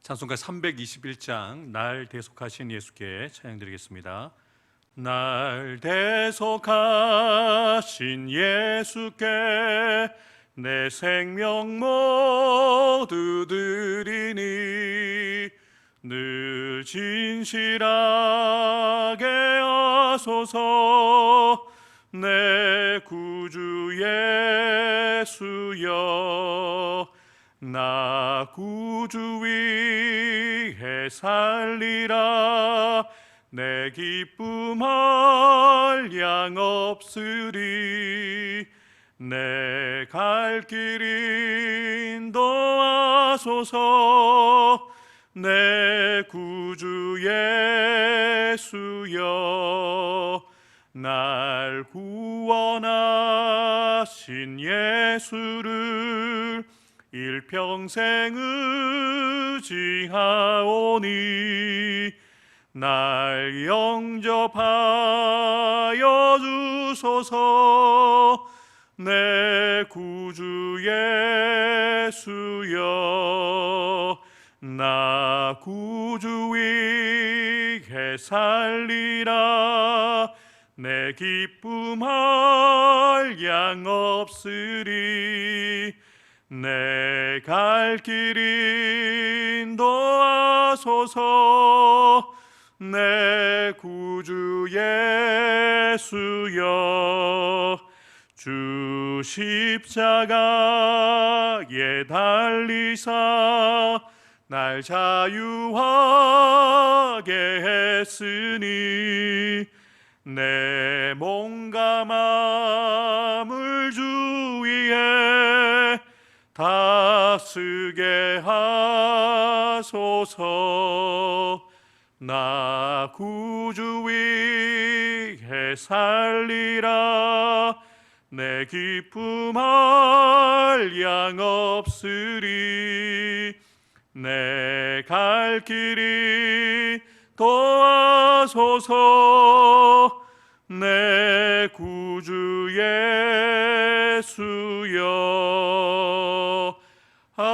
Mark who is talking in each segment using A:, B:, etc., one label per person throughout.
A: 찬송가 321장 날 대속하신 예수께 찬양드리겠습니다. 날 대속하신 예수께 내 생명 모두 드리니 늘 진실하게 하소서. 내 구주 예수여, 나 구주 위해 살리라. 내 기쁨 한량 없으리. 내 갈 길 인도하소서. 내 구주 예수여, 날 구원하신 예수를 일평생 의지하오니 날 영접하여 주소서. 내 구주 예수여, 나 구주 위해 살리라. 내 기쁨 한량 없으리. 내 갈 길 인도하소서. 내 구주 예수여, 주 십자가에 달리사 날 자유하게 했으니 내 몸과 마음을 주 위에 다스게 하소서. 나 구주 위해 살리라. 내 기쁨 한량 없으리. 내 갈 길이 도와소서. 내 구주 예수여, 아멘.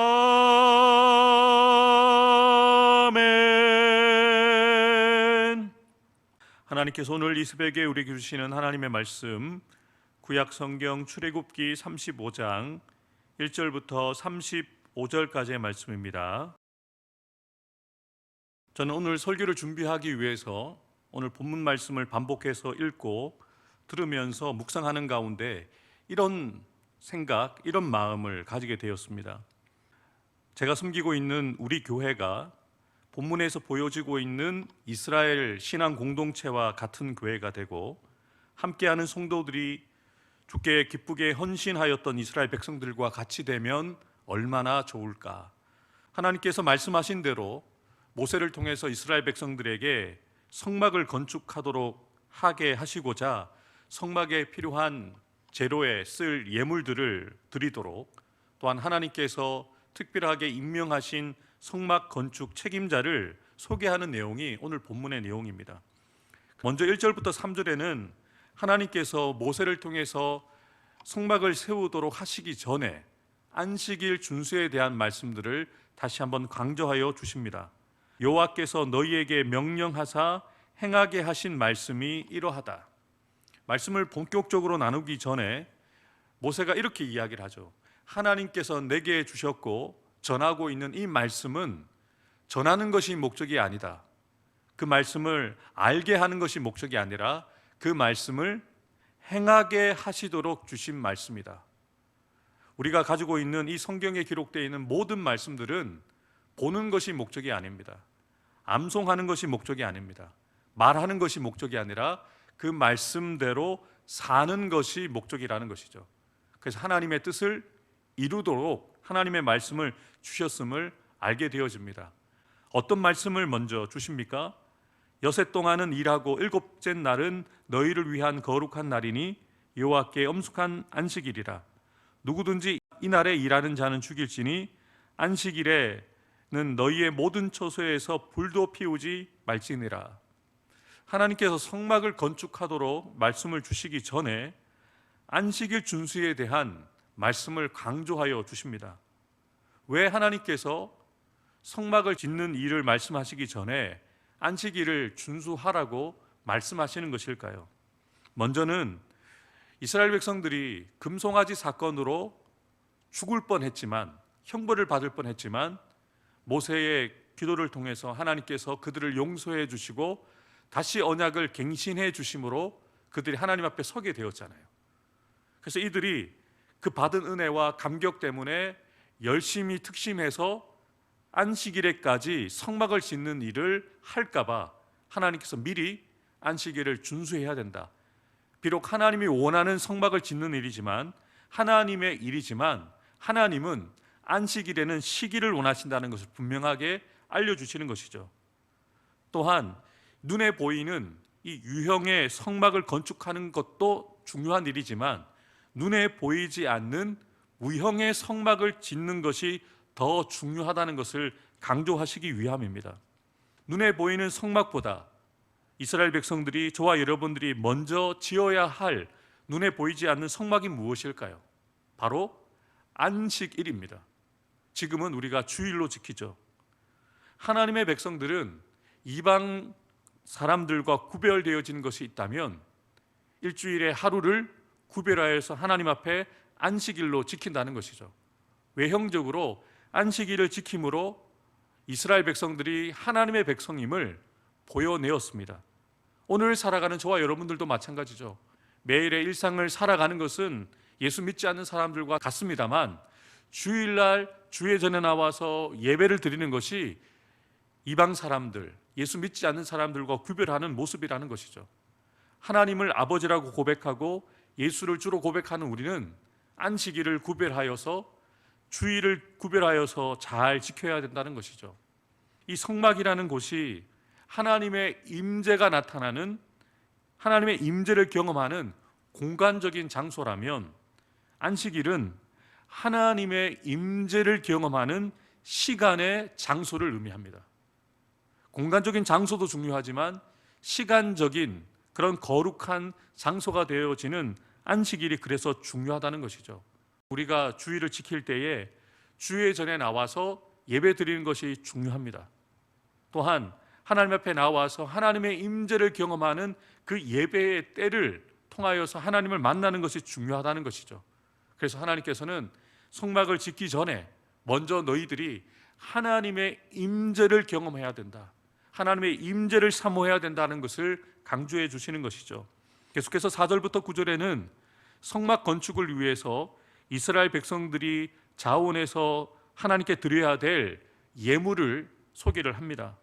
A: 하나님께서 오늘 이 새벽에 우리에게 주시는 하나님의 말씀, 구약 성경 출애굽기 35장 1절부터 35절까지의 말씀입니다. 저는 오늘 설교를 준비하기 위해서 오늘 본문 말씀을 반복해서 읽고 들으면서 묵상하는 가운데 이런 생각, 이런 마음을 가지게 되었습니다. 제가 섬기고 있는 우리 교회가 본문에서 보여지고 있는 이스라엘 신앙 공동체와 같은 교회가 되고, 함께하는 성도들이 주께 기쁘게 헌신하였던 이스라엘 백성들과 같이 되면 얼마나 좋을까. 하나님께서 말씀하신 대로 모세를 통해서 이스라엘 백성들에게 성막을 건축하도록 하게 하시고자 성막에 필요한 재료에 쓸 예물들을 드리도록, 또한 하나님께서 특별하게 임명하신 성막 건축 책임자를 소개하는 내용이 오늘 본문의 내용입니다. 먼저 1절부터 3절에는 하나님께서 모세를 통해서 성막을 세우도록 하시기 전에 안식일 준수에 대한 말씀들을 다시 한번 강조하여 주십니다. 여호와께서 너희에게 명령하사 행하게 하신 말씀이 이러하다. 말씀을 본격적으로 나누기 전에 모세가 이렇게 이야기를 하죠. 하나님께서 내게 주셨고 전하고 있는 이 말씀은 전하는 것이 목적이 아니다. 그 말씀을 알게 하는 것이 목적이 아니라 그 말씀을 행하게 하시도록 주신 말씀이다. 우리가 가지고 있는 이 성경에 기록되어 있는 모든 말씀들은 보는 것이 목적이 아닙니다. 암송하는 것이 목적이 아닙니다. 말하는 것이 목적이 아니라 그 말씀대로 사는 것이 목적이라는 것이죠. 그래서 하나님의 뜻을 이루도록 하나님의 말씀을 주셨음을 알게 되어집니다. 어떤 말씀을 먼저 주십니까? 여섯 동안은 일하고 일곱째 날은 너희를 위한 거룩한 날이니 여호와께 엄숙한 안식일이라. 누구든지 이날에 일하는 자는 죽일지니 안식일에는 너희의 모든 처소에서 불도 피우지 말지니라. 하나님께서 성막을 건축하도록 말씀을 주시기 전에 안식일 준수에 대한 말씀을 강조하여 주십니다. 왜 하나님께서 성막을 짓는 일을 말씀하시기 전에 안식일을 준수하라고 말씀하시는 것일까요? 먼저는 이스라엘 백성들이 금송아지 사건으로 죽을 뻔했지만, 형벌을 받을 뻔했지만 모세의 기도를 통해서 하나님께서 그들을 용서해 주시고 다시 언약을 갱신해 주심으로 그들이 하나님 앞에 서게 되었잖아요. 그래서 이들이 그 받은 은혜와 감격 때문에 열심히 특심해서 안식일에까지 성막을 짓는 일을 할까봐 하나님께서 미리 안식일을 준수해야 된다. 비록 하나님이 원하는 성막을 짓는 일이지만, 하나님의 일이지만, 하나님은 안식일에는 시기를 원하신다는 것을 분명하게 알려주시는 것이죠. 또한 눈에 보이는 이 유형의 성막을 건축하는 것도 중요한 일이지만, 눈에 보이지 않는 무형의 성막을 짓는 것이 더 중요하다는 것을 강조하시기 위함입니다. 눈에 보이는 성막보다 이스라엘 백성들이, 저와 여러분들이 먼저 지어야 할 눈에 보이지 않는 성막이 무엇일까요? 바로 안식일입니다. 지금은 우리가 주일로 지키죠. 하나님의 백성들은 이방 사람들과 구별되어지는 것이 있다면 일주일의 하루를 구별하여서 하나님 앞에 안식일로 지킨다는 것이죠. 외형적으로 안식일을 지킴으로 이스라엘 백성들이 하나님의 백성임을 보여내었습니다. 오늘 살아가는 저와 여러분들도 마찬가지죠. 매일의 일상을 살아가는 것은 예수 믿지 않는 사람들과 같습니다만, 주일날 주의 전에 나와서 예배를 드리는 것이 이방 사람들, 예수 믿지 않는 사람들과 구별하는 모습이라는 것이죠. 하나님을 아버지라고 고백하고 예수를 주로 고백하는 우리는 안식일을 구별하여서, 주일을 구별하여서 잘 지켜야 된다는 것이죠. 이 성막이라는 곳이 하나님의 임재가 나타나는, 하나님의 임재를 경험하는 공간적인 장소라면, 안식일은 하나님의 임재를 경험하는 시간의 장소를 의미합니다. 공간적인 장소도 중요하지만 시간적인 그런 거룩한 장소가 되어지는 안식일이 그래서 중요하다는 것이죠. 우리가 주일을 지킬 때에 주의 전에 나와서 예배 드리는 것이 중요합니다. 또한 하나님 앞에 나와서 하나님의 임재를 경험하는 그 예배의 때를 통하여서 하나님을 만나는 것이 중요하다는 것이죠. 그래서 하나님께서는 성막을 짓기 전에 먼저 너희들이 하나님의 임재를 경험해야 된다, 하나님의 임재를 사모해야 된다는 것을 강조해 주시는 것이죠. 계속해서 4절부터 9절에는 성막 건축을 위해서 이스라엘 백성들이 자원해서 하나님께 드려야 될 예물을 소개를 합니다.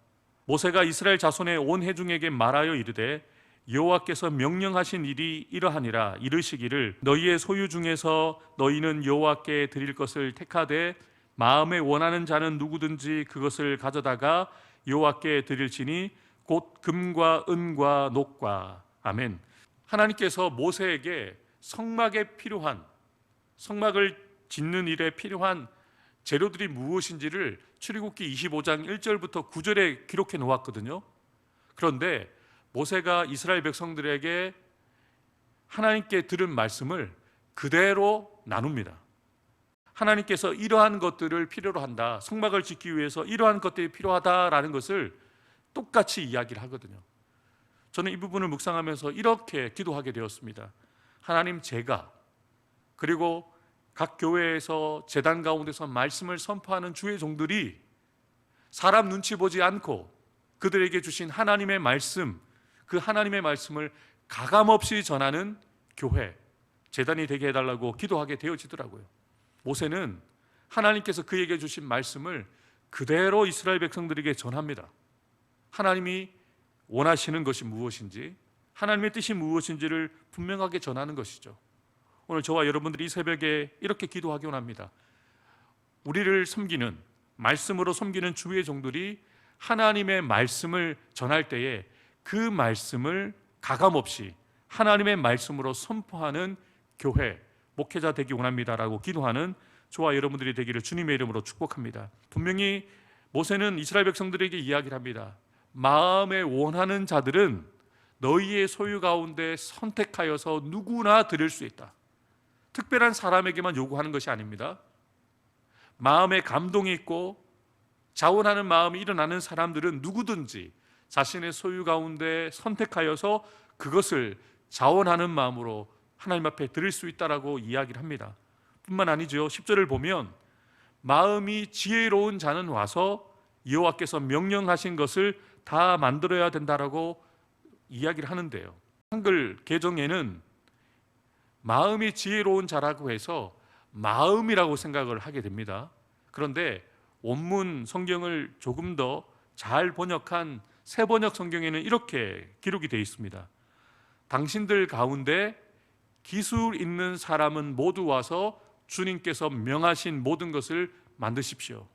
A: 모세가 이스라엘 자손의 온 회중에게 말하여 이르되, 여호와께서 명령하신 일이 이러하니라. 이르시기를, 너희의 소유 중에서 너희는 여호와께 드릴 것을 택하되 마음에 원하는 자는 누구든지 그것을 가져다가 여호와께 드릴지니 곧 금과 은과 녹과. 아멘. 하나님께서 모세에게 성막에 필요한, 성막을 짓는 일에 필요한 재료들이 무엇인지를 출애굽기 25장 1절부터 9절에 기록해 놓았거든요. 그런데 모세가 이스라엘 백성들에게 하나님께 들은 말씀을 그대로 나눕니다. 하나님께서 이러한 것들을 필요로 한다, 성막을 짓기 위해서 이러한 것들이 필요하다라는 것을 똑같이 이야기를 하거든요. 저는 이 부분을 묵상하면서 이렇게 기도하게 되었습니다. 하나님, 제가, 그리고 각 교회에서 제단 가운데서 말씀을 선포하는 주의 종들이 사람 눈치 보지 않고 그들에게 주신 하나님의 말씀, 그 하나님의 말씀을 가감없이 전하는 교회, 제단이 되게 해달라고 기도하게 되어지더라고요. 모세는 하나님께서 그에게 주신 말씀을 그대로 이스라엘 백성들에게 전합니다. 하나님이 원하시는 것이 무엇인지, 하나님의 뜻이 무엇인지를 분명하게 전하는 것이죠. 오늘 저와 여러분들이 이 새벽에 이렇게 기도하기 원합니다. 우리를 섬기는, 말씀으로 섬기는 주의 종들이 하나님의 말씀을 전할 때에 그 말씀을 가감없이 하나님의 말씀으로 선포하는 교회, 목회자 되기 원합니다라고 기도하는 저와 여러분들이 되기를 주님의 이름으로 축복합니다. 분명히 모세는 이스라엘 백성들에게 이야기를 합니다. 마음에 원하는 자들은 너희의 소유 가운데 선택하여서 누구나 드릴 수 있다. 특별한 사람에게만 요구하는 것이 아닙니다. 마음에 감동이 있고 자원하는 마음이 일어나는 사람들은 누구든지 자신의 소유 가운데 선택하여서 그것을 자원하는 마음으로 하나님 앞에 드릴 수 있다라고 이야기를 합니다. 뿐만 아니죠. 10절을 보면 마음이 지혜로운 자는 와서 여호와께서 명령하신 것을 다 만들어야 된다라고 이야기를 하는데요. 한글 개정에는 마음이 지혜로운 자라고 해서 마음이라고 생각을 하게 됩니다. 그런데 원문 성경을 조금 더 잘 번역한 새번역 성경에는 이렇게 기록이 되어 있습니다. 당신들 가운데 기술 있는 사람은 모두 와서 주님께서 명하신 모든 것을 만드십시오.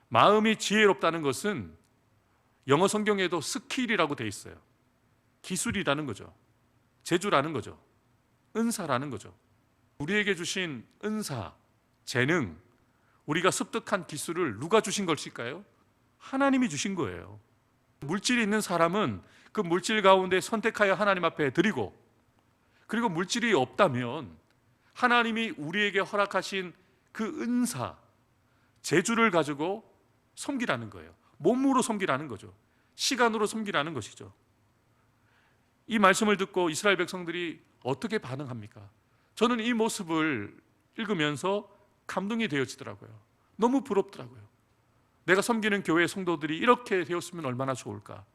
A: 마음이 지혜롭다는 것은 영어 성경에도 스킬이라고 되어 있어요. 기술이라는 거죠. 재주라는 거죠. 은사라는 거죠. 우리에게 주신 은사, 재능, 우리가 습득한 기술을 누가 주신 것일까요? 하나님이 주신 거예요. 물질이 있는 사람은 그 물질 가운데 선택하여 하나님 앞에 드리고, 그리고 물질이 없다면 하나님이 우리에게 허락하신 그 은사, 재주를 가지고 섬기라는 거예요. 몸으로 섬기라는 거죠. 시간으로 섬기라는 것이죠. 이 말씀을 듣고 이스라엘 백성들이 어떻게 반응합니까? 저는 이 모습을 읽으면서 감동이 되어지더라고요. 너무 부럽더라고요. 내가 섬기는 교회 성도들이 이렇게 되었으면 얼마나 좋을까?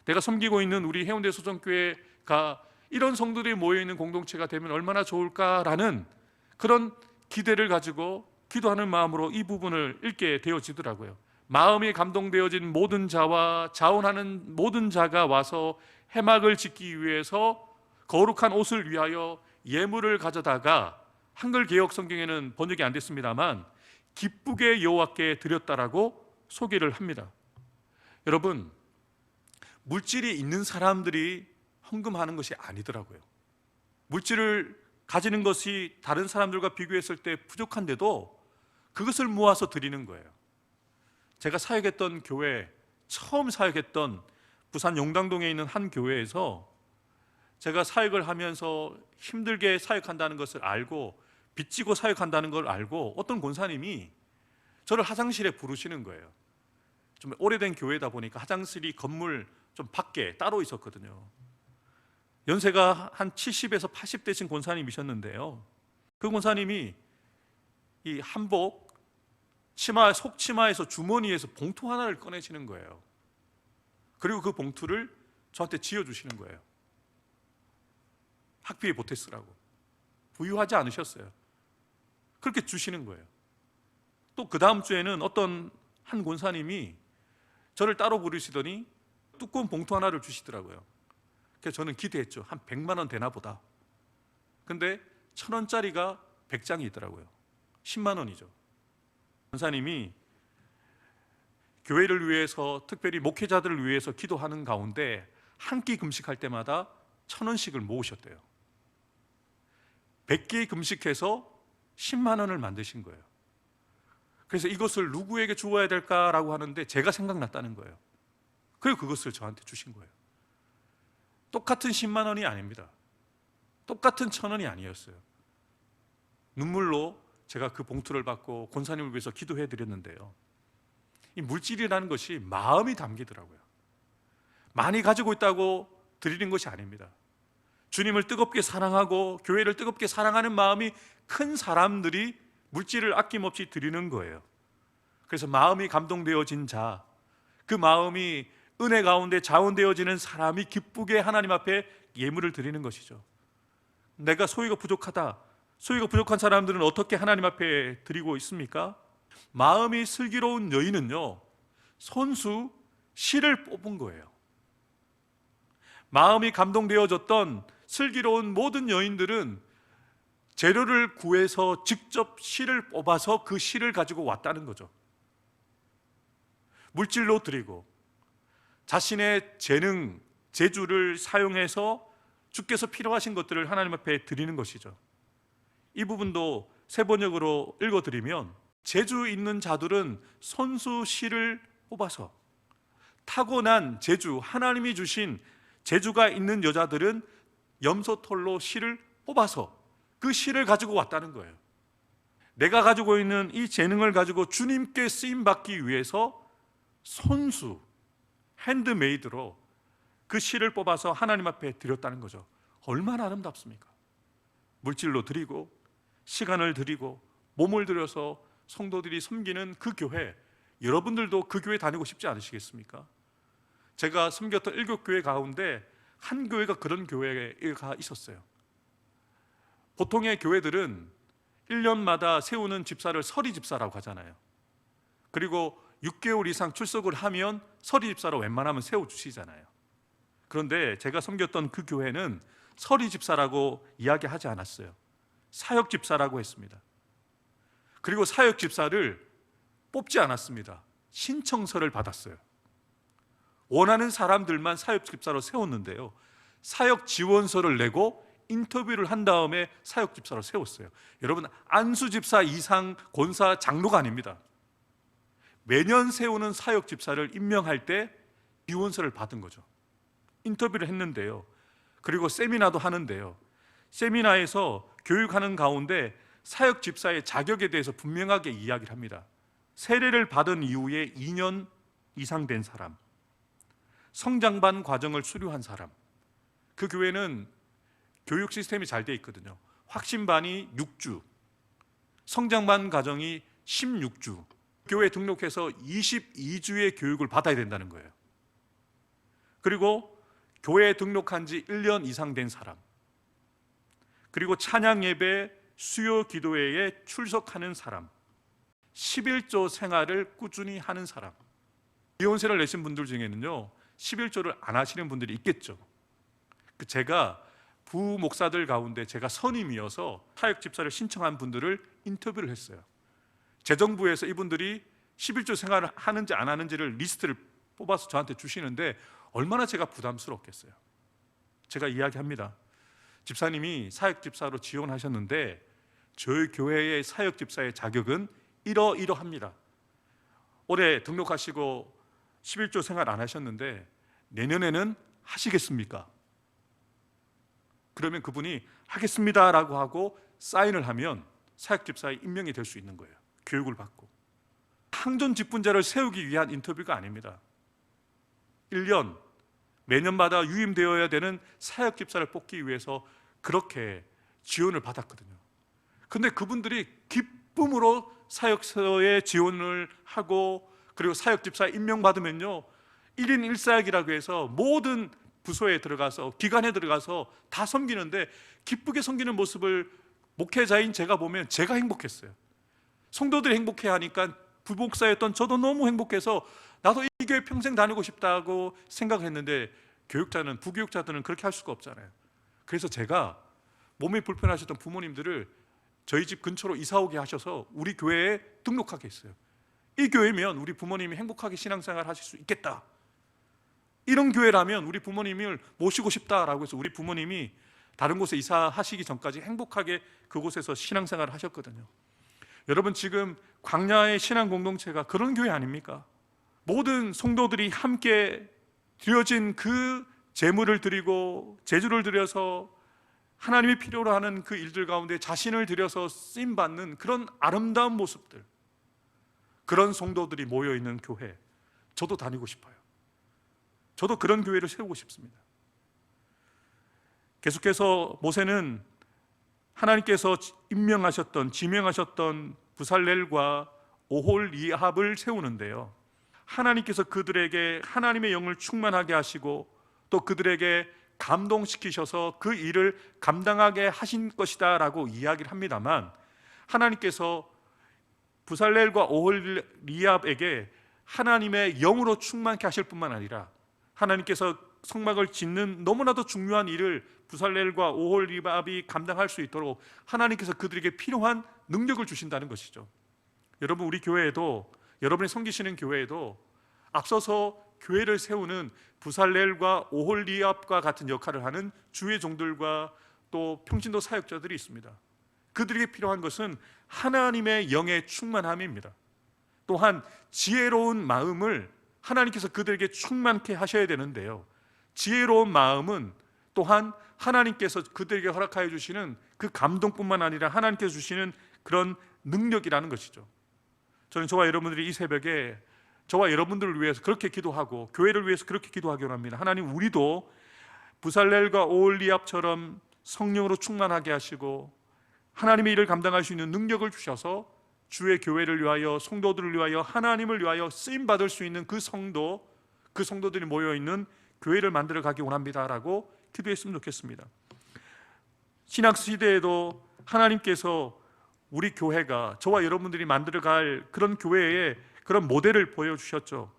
A: 내가 섬기고 있는 우리 해운대 소정교회가 이런 성도들이 모여있는 공동체가 되면 얼마나 좋을까라는 그런 기대를 가지고 기도하는 마음으로 이 부분을 읽게 되어지더라고요. 마음이 감동되어진 모든 자와 자원하는 모든 자가 와서 회막을 짓기 위해서 거룩한 옷을 위하여 예물을 가져다가, 한글 개역 성경에는 번역이 안 됐습니다만 기쁘게 여호와께 드렸다라고 소개를 합니다. 여러분, 물질이 있는 사람들이 헌금하는 것이 아니더라고요. 물질을 가지는 것이 다른 사람들과 비교했을 때 부족한데도 그것을 모아서 드리는 거예요. 제가 사역했던 교회, 처음 사역했던 부산 용당동에 있는 한 교회에서 제가 사역을 하면서 힘들게 사역한다는 것을 알고 빚지고 사역한다는 걸 알고 어떤 권사님이 저를 화장실에 부르시는 거예요. 좀 오래된 교회다 보니까 화장실이 건물 좀 밖에 따로 있었거든요. 연세가 한 70에서 80대신 권사님이셨는데요. 그 권사님이 이 한복 치마, 속치마에서 주머니에서 봉투 하나를 꺼내시는 거예요. 그리고 그 봉투를 저한테 지어주시는 거예요. 학비에 보태 쓰라고. 부유하지 않으셨어요. 그렇게 주시는 거예요. 또 그 다음 주에는 어떤 한 권사님이 저를 따로 부르시더니 두꺼운 봉투 하나를 주시더라고요. 그래서 저는 기대했죠. 한 100만 원 되나 보다. 근데 1,000원짜리가 100장이 있더라고요. 10만 원이죠. 권사님이 교회를 위해서, 특별히 목회자들을 위해서 기도하는 가운데 한 끼 금식할 때마다 1,000원씩을 모으셨대요. 100개 금식해서 10만 원을 만드신 거예요. 그래서 이것을 누구에게 주어야 될까라고 하는데 제가 생각났다는 거예요. 그리고 그것을 저한테 주신 거예요. 똑같은 10만 원이 아닙니다. 똑같은 1,000원이 아니었어요. 눈물로 제가 그 봉투를 받고 권사님을 위해서 기도해 드렸는데요. 이 물질이라는 것이 마음이 담기더라고요. 많이 가지고 있다고 드리는 것이 아닙니다. 주님을 뜨겁게 사랑하고 교회를 뜨겁게 사랑하는 마음이 큰 사람들이 물질을 아낌없이 드리는 거예요. 그래서 마음이 감동되어진 자, 그 마음이 은혜 가운데 자원되어지는 사람이 기쁘게 하나님 앞에 예물을 드리는 것이죠. 내가 소유가 부족하다. 소유가 부족한 사람들은 어떻게 하나님 앞에 드리고 있습니까? 마음이 슬기로운 여인은요, 손수 실을 뽑은 거예요. 마음이 감동되어졌던 슬기로운 모든 여인들은 재료를 구해서 직접 실을 뽑아서 그 실을 가지고 왔다는 거죠. 물질로 드리고 자신의 재능, 재주를 사용해서 주께서 필요하신 것들을 하나님 앞에 드리는 것이죠. 이 부분도 새 번역으로 읽어드리면, 재주 있는 자들은 손수 실을 뽑아서, 타고난 재주, 하나님이 주신 재주가 있는 여자들은 염소털로 실을 뽑아서 그 실을 가지고 왔다는 거예요. 내가 가지고 있는 이 재능을 가지고 주님께 쓰임 받기 위해서 손수, 핸드메이드로 그 실을 뽑아서 하나님 앞에 드렸다는 거죠. 얼마나 아름답습니까? 물질로 드리고 시간을 드리고 몸을 들여서 성도들이 섬기는 그 교회, 여러분들도 그 교회 다니고 싶지 않으시겠습니까? 제가 섬겼던 7교회 가운데 한 교회가 그런 교회가 있었어요. 보통의 교회들은 1년마다 세우는 집사를 서리 집사라고 하잖아요. 그리고 6개월 이상 출석을 하면 서리 집사로 웬만하면 세워주시잖아요. 그런데 제가 섬겼던 그 교회는 서리 집사라고 이야기하지 않았어요. 사역 집사라고 했습니다. 그리고 사역 집사를 뽑지 않았습니다. 신청서를 받았어요. 원하는 사람들만 사역 집사로 세웠는데요, 사역 지원서를 내고 인터뷰를 한 다음에 사역 집사로 세웠어요. 여러분, 안수 집사 이상 권사 장로가 아닙니다. 매년 세우는 사역 집사를 임명할 때 지원서를 받은 거죠. 인터뷰를 했는데요, 그리고 세미나도 하는데요, 세미나에서 교육하는 가운데 사역 집사의 자격에 대해서 분명하게 이야기를 합니다. 세례를 받은 이후에 2년 이상 된 사람, 성장반 과정을 수료한 사람. 그 교회는 교육 시스템이 잘 돼 있거든요. 확신반이 6주, 성장반 과정이 16주, 교회에 등록해서 22주의 교육을 받아야 된다는 거예요. 그리고 교회에 등록한 지 1년 이상 된 사람, 그리고 찬양 예배, 수요 기도회에 출석하는 사람, 11조 생활을 꾸준히 하는 사람. 이혼세를 내신 분들 중에는요, 11조를 안 하시는 분들이 있겠죠. 제가 부목사들 가운데 제가 선임이어서 사역 집사를 신청한 분들을 인터뷰를 했어요. 재정부에서 이분들이 11조 생활을 하는지 안 하는지를 리스트를 뽑아서 저한테 주시는데 얼마나 제가 부담스럽겠어요. 제가 이야기합니다. 집사님이 사역 집사로 지원하셨는데 저희 교회의 사역 집사의 자격은 이러이러합니다. 올해 등록하시고 11조 생활 안 하셨는데 내년에는 하시겠습니까? 그러면 그분이 하겠습니다라고 하고 사인을 하면 사역 집사에 임명이 될 수 있는 거예요. 교육을 받고. 항전 직분자를 세우기 위한 인터뷰가 아닙니다. 1년 매년마다 유임되어야 되는 사역 집사를 뽑기 위해서 그렇게 지원을 받았거든요. 근데 그분들이 기쁨으로 사역서에 지원을 하고, 그리고 사역 집사에 임명받으면요, 1인 1사역이라고 해서 모든 부서에 들어가서, 기관에 들어가서 다 섬기는데 기쁘게 섬기는 모습을 목회자인 제가 보면 제가 행복했어요. 성도들이 행복해 하니까 부목사였던 저도 너무 행복해서 나도 이 교회 평생 다니고 싶다고 생각했는데, 교육자는, 부교육자들은 그렇게 할 수가 없잖아요. 그래서 제가 몸이 불편하셨던 부모님들을 저희 집 근처로 이사 오게 하셔서 우리 교회에 등록하게 했어요. 이 교회면 우리 부모님이 행복하게 신앙생활 하실 수 있겠다, 이런 교회라면 우리 부모님을 모시고 싶다라고 해서 우리 부모님이 다른 곳에 이사하시기 전까지 행복하게 그곳에서 신앙생활을 하셨거든요. 여러분, 지금 광야의 신앙 공동체가 그런 교회 아닙니까? 모든 성도들이 함께 드려진 그 제물을 드리고 제주를 드려서 하나님이 필요로 하는 그 일들 가운데 자신을 들여서 쓰임받는 그런 아름다운 모습들, 그런 성도들이 모여있는 교회, 저도 다니고 싶어요. 저도 그런 교회를 세우고 싶습니다. 계속해서 모세는 하나님께서 임명하셨던, 지명하셨던 부살렐과 오홀리압을 세우는데요, 하나님께서 그들에게 하나님의 영을 충만하게 하시고 또 그들에게 감동시키셔서 그 일을 감당하게 하신 것이다 라고 이야기를 합니다만, 하나님께서 부살렐과 오홀리압에게 하나님의 영으로 충만케 하실 뿐만 아니라 하나님께서 성막을 짓는 너무나도 중요한 일을 부살렐과 오홀리압이 감당할 수 있도록 하나님께서 그들에게 필요한 능력을 주신다는 것이죠. 여러분, 우리 교회에도, 여러분이 섬기시는 교회에도 앞서서 교회를 세우는 부살렐과 오홀리압과 같은 역할을 하는 주의 종들과 또 평신도 사역자들이 있습니다. 그들에게 필요한 것은 하나님의 영의 충만함입니다. 또한 지혜로운 마음을 하나님께서 그들에게 충만케 하셔야 되는데요, 지혜로운 마음은 또한 하나님께서 그들에게 허락하여 주시는 그 감동뿐만 아니라 하나님께서 주시는 그런 능력이라는 것이죠. 저는 저와 여러분들이 이 새벽에 저와 여러분들을 위해서 그렇게 기도하고 교회를 위해서 그렇게 기도하기 원합니다. 하나님, 우리도 부살렐과 오홀리압처럼 성령으로 충만하게 하시고 하나님의 일을 감당할 수 있는 능력을 주셔서 주의 교회를 위하여, 성도들을 위하여, 하나님을 위하여 쓰임받을 수 있는 그 성도들이 모여있는 교회를 만들어 가기 원합니다라고 기도했으면 좋겠습니다. 신약 시대에도 하나님께서 우리 교회가, 저와 여러분들이 만들어갈 그런 교회의 그런 모델을 보여주셨죠.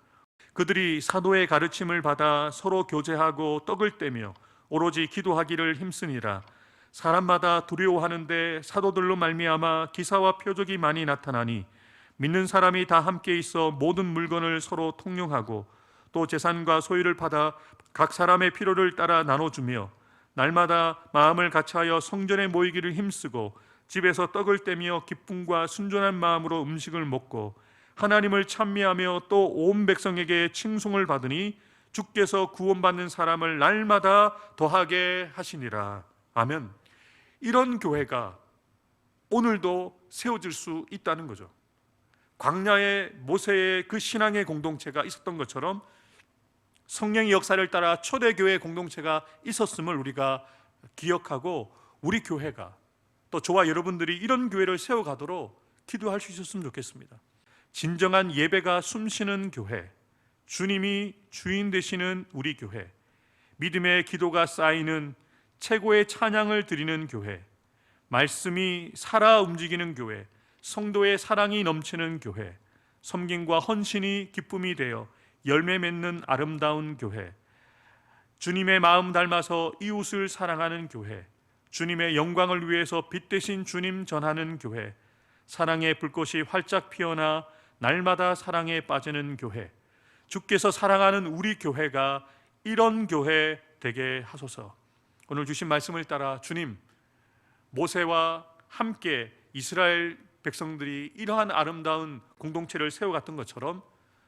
A: 그들이 사도의 가르침을 받아 서로 교제하고 떡을 떼며 오로지 기도하기를 힘쓰니라. 사람마다 두려워하는데 사도들로 말미암아 기사와 표적이 많이 나타나니 믿는 사람이 다 함께 있어 모든 물건을 서로 통용하고 또 재산과 소유를 받아 각 사람의 필요를 따라 나눠주며 날마다 마음을 같이하여 성전에 모이기를 힘쓰고 집에서 떡을 떼며 기쁨과 순전한 마음으로 음식을 먹고 하나님을 찬미하며 또 온 백성에게 칭송을 받으니 주께서 구원받는 사람을 날마다 더하게 하시니라. 아멘. 이런 교회가 오늘도 세워질 수 있다는 거죠. 광야의 모세의 그 신앙의 공동체가 있었던 것처럼 성령의 역사를 따라 초대교회 공동체가 있었음을 우리가 기억하고 우리 교회가, 또 저와 여러분들이 이런 교회를 세워가도록 기도할 수 있었으면 좋겠습니다. 진정한 예배가 숨쉬는 교회, 주님이 주인 되시는 우리 교회, 믿음의 기도가 쌓이는 최고의 찬양을 드리는 교회, 말씀이 살아 움직이는 교회, 성도의 사랑이 넘치는 교회, 섬김과 헌신이 기쁨이 되어 열매 맺는 아름다운 교회, 주님의 마음 닮아서 이웃을 사랑하는 교회, 주님의 영광을 위해서 빛 대신 주님 전하는 교회, 사랑의 불꽃이 활짝 피어나 날마다 사랑에 빠지는 교회, 주께서 사랑하는 우리 교회가 이런 교회 되게 하소서. 오늘 주신 말씀을 따라 주님, 모세와 함께 이스라엘 백성들이 이러한 아름다운 공동체를 세워갔던 것처럼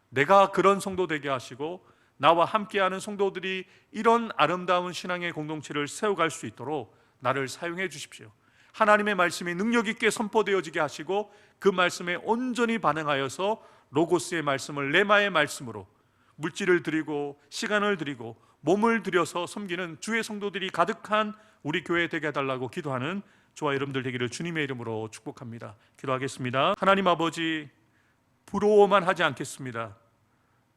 A: 내가 그런 성도 되게 하시고 나와 함께하는 성도들이 이런 아름다운 신앙의 공동체를 세워갈 수 있도록 나를 사용해 주십시오. 하나님의 말씀이 능력 있게 선포되어지게 하시고 그 말씀에 온전히 반응하여서 로고스의 말씀을 레마의 말씀으로 물질을 드리고 시간을 드리고 몸을 들여서 섬기는 주의 성도들이 가득한 우리 교회 되게 해달라고 기도하는 저와 여러분들 되기를 주님의 이름으로 축복합니다. 기도하겠습니다. 하나님 아버지, 부러워만 하지 않겠습니다.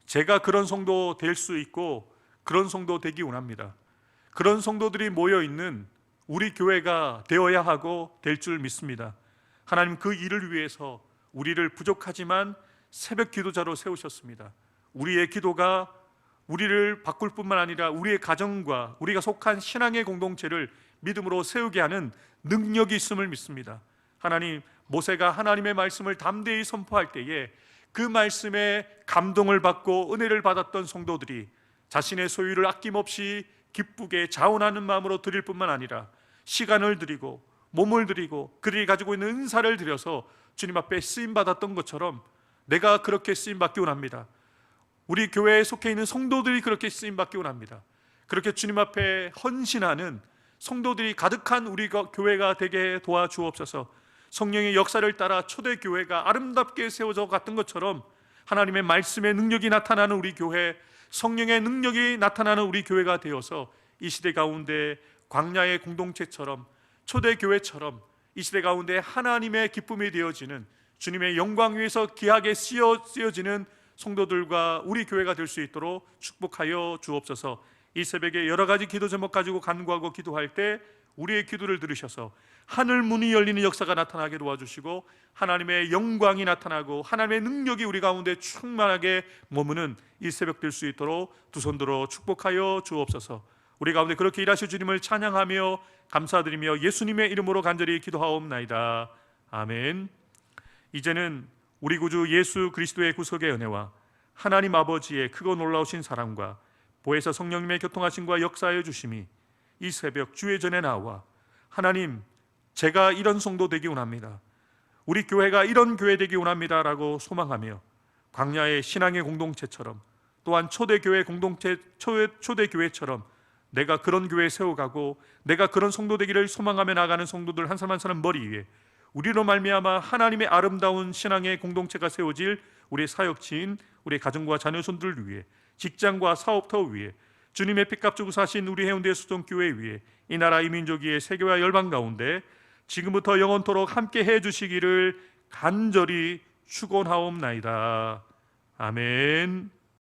A: 제가 그런 성도 될 수 있고 그런 성도 되기 원합니다. 그런 성도들이 모여있는 우리 교회가 되어야 하고 될 줄 믿습니다. 하나님, 그 일을 위해서 우리를 부족하지만 새벽 기도자로 세우셨습니다. 우리의 기도가 우리를 바꿀 뿐만 아니라 우리의 가정과 우리가 속한 신앙의 공동체를 믿음으로 세우게 하는 능력이 있음을 믿습니다. 하나님, 모세가 하나님의 말씀을 담대히 선포할 때에 그 말씀에 감동을 받고 은혜를 받았던 성도들이 자신의 소유를 아낌없이 기쁘게 자원하는 마음으로 드릴 뿐만 아니라 시간을 드리고 몸을 드리고 그들이 가지고 있는 은사를 드려서 주님 앞에 쓰임받았던 것처럼 내가 그렇게 쓰임받기 원합니다. 우리 교회에 속해 있는 성도들이 그렇게 쓰임받기 원합니다. 그렇게 주님 앞에 헌신하는 성도들이 가득한 우리 교회가 되게 도와주옵소서. 성령의 역사를 따라 초대교회가 아름답게 세워져 갔던 것처럼 하나님의 말씀의 능력이 나타나는 우리 교회, 성령의 능력이 나타나는 우리 교회가 되어서 이 시대 가운데 광야의 공동체처럼 초대교회처럼 이 시대 가운데 하나님의 기쁨이 되어지는 주님의 영광 위에서 귀하게 쓰여지는 성도들과 우리 교회가 될 수 있도록 축복하여 주옵소서. 이 새벽에 여러 가지 기도 제목 가지고 간구하고 기도할 때 우리의 기도를 들으셔서 하늘 문이 열리는 역사가 나타나게 도와주시고 하나님의 영광이 나타나고 하나님의 능력이 우리 가운데 충만하게 머무는 이 새벽 될 수 있도록 두 손 들어 축복하여 주옵소서. 우리 가운데 그렇게 일하실 주님을 찬양하며 감사드리며 예수님의 이름으로 간절히 기도하옵나이다. 아멘. 이제는 우리 구주 예수 그리스도의 구속의 은혜와 하나님 아버지의 크고 놀라우신 사랑과 보혜사 성령님의 교통하심과 역사하여 주심이 이 새벽 주의 전에 나와 하나님, 제가 이런 성도 되기 원합니다, 우리 교회가 이런 교회 되기 원합니다 라고 소망하며 광야의 신앙의 공동체처럼 또한 초대교회 공동체, 초대교회처럼 내가 그런 교회 세워가고 내가 그런 성도 되기를 소망하며 나가는 성도들 한 사람 한 사람 머리 위에 우리로 말미암아 하나님의 아름다운 신앙의 공동체가 세워질 우리 사역지인 우리 가정과 자녀손들 위해, 직장과 사업터 위해, 주님의 피값 주고 사신 우리 해운대 수동교회 위해, 이 나라 이 민족 위에 세계와 열방 가운데 지금부터 영원토록 함께 해주시기를 간절히 축원하옵나이다. 아멘.